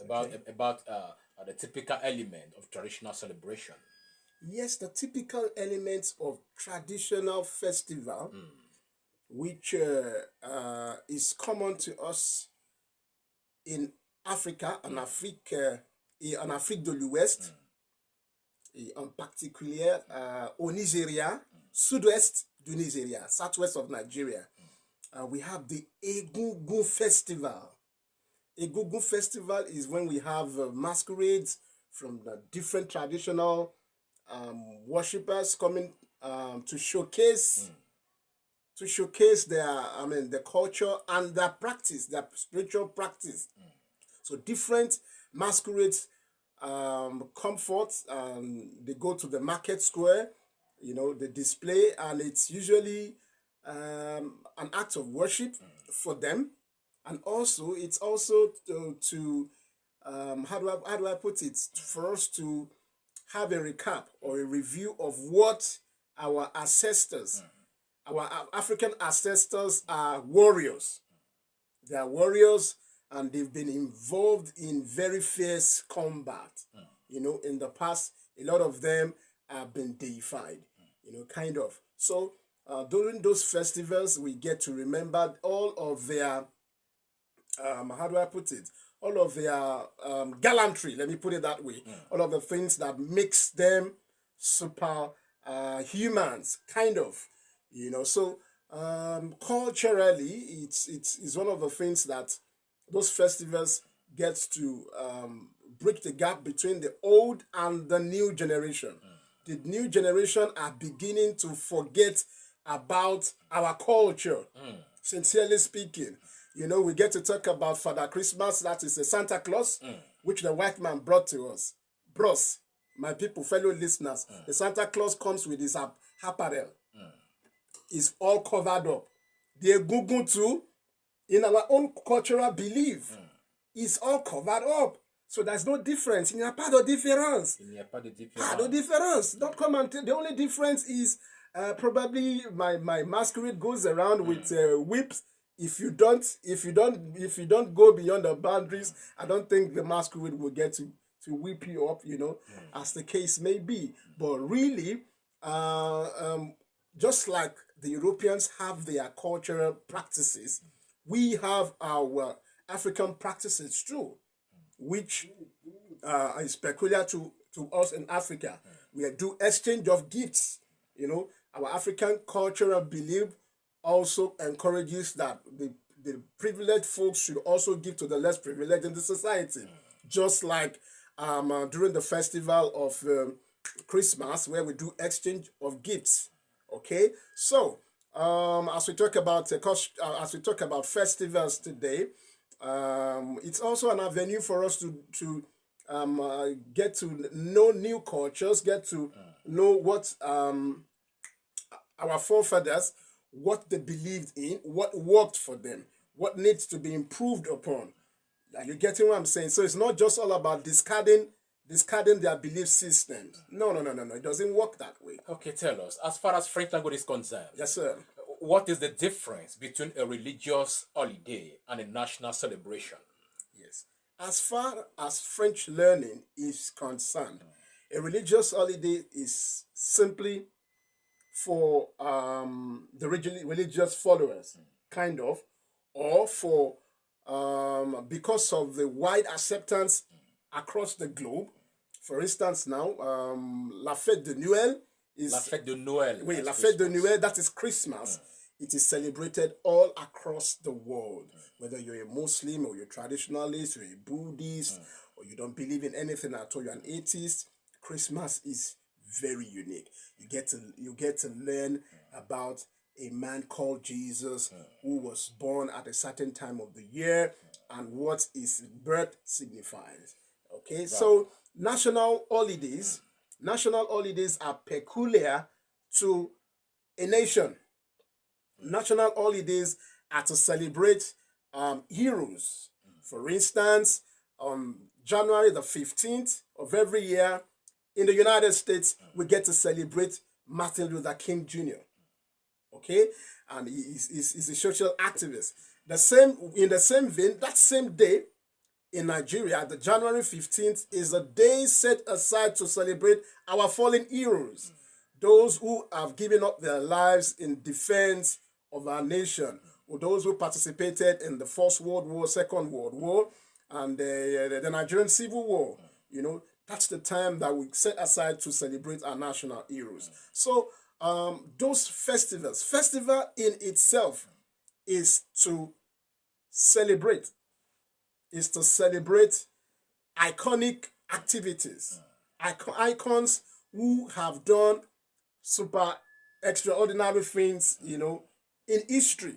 about the typical element of traditional celebration. Yes, the typical elements of traditional festival, which is common to us in Africa, en Afrique de l'Ouest, et en particulier au Nigeria, sud-ouest du Nigeria, southwest of Nigeria. We have the Egungun Festival. Egungun Festival is when we have masquerades from the different traditional worshippers coming to showcase the culture and their practice, their spiritual practice. So different masquerades come forth and they go to the market square, they display, and it's usually an act of worship for them. And also, it's also to how do I put it? For us to have a recap or a review of what our ancestors, our African ancestors are warriors. They are warriors and they've been involved in very fierce combat. In the past, a lot of them have been deified, kind of. So during those festivals, we get to remember all of their, how do I put it? All of their gallantry, let me put it that way. All of the things that makes them super humans, kind of. So culturally, it's one of the things that those festivals gets to bridge the gap between the old and the new generation. The new generation are beginning to forget about our culture, sincerely speaking. We get to talk about Father Christmas, that is a Santa Claus, which the white man brought to us. Bros, my people, fellow listeners, the Santa Claus comes with his apparel. Is all covered up. The Egungun too, in our own cultural belief, is all covered up. So there's no difference. Il n'y a pas de différence. Il n'y a pas de Pas de différence. Don't come and tell. The only difference is probably my masquerade goes around with whips. If you don't go beyond the boundaries, I don't think the masquerade will get to whip you up, as the case may be. But really, just like the Europeans have their cultural practices, we have our African practices too, which is peculiar to us in Africa. We do exchange of gifts. Our African cultural belief also encourages that the privileged folks should also give to the less privileged in the society. Just like during the festival of Christmas, where we do exchange of gifts. Okay, so as we talk about festivals today, it's also an avenue for us to get to know new cultures, get to know what our forefathers, what they believed in, what worked for them, what needs to be improved upon. Are you getting what I'm saying? So it's not just all about discarding their belief systems. No. It doesn't work that way. Okay, tell us, as far as French language is concerned, Yes, sir. what is the difference between a religious holiday and a national celebration? Yes. As far as French learning is concerned, a religious holiday is simply for the religious followers, kind of, or for because of the wide acceptance across the globe. For instance, now, La Fête de Noël is... La Fête de Noël. Oui, La Fête de Noël, that is Christmas. It is celebrated all across the world. Whether you're a Muslim or you're a traditionalist, or a Buddhist, or you don't believe in anything at all, you're an atheist, Christmas is very unique. You get to learn about a man called Jesus who was born at a certain time of the year and what his birth signifies. Okay, so national holidays are peculiar to a nation. National holidays are to celebrate heroes. For instance, on January the 15th of every year in the United States, we get to celebrate Martin Luther King Jr. Okay, and he's a social activist. In the same vein, that same day, in Nigeria, the January 15th is a day set aside to celebrate our fallen heroes, those who have given up their lives in defense of our nation, or those who participated in the First World War, Second World War, and the Nigerian Civil War. You know, that's the time that we set aside to celebrate our national heroes. So those festival in itself is to celebrate, iconic activities, icons who have done super extraordinary things, you know, in history.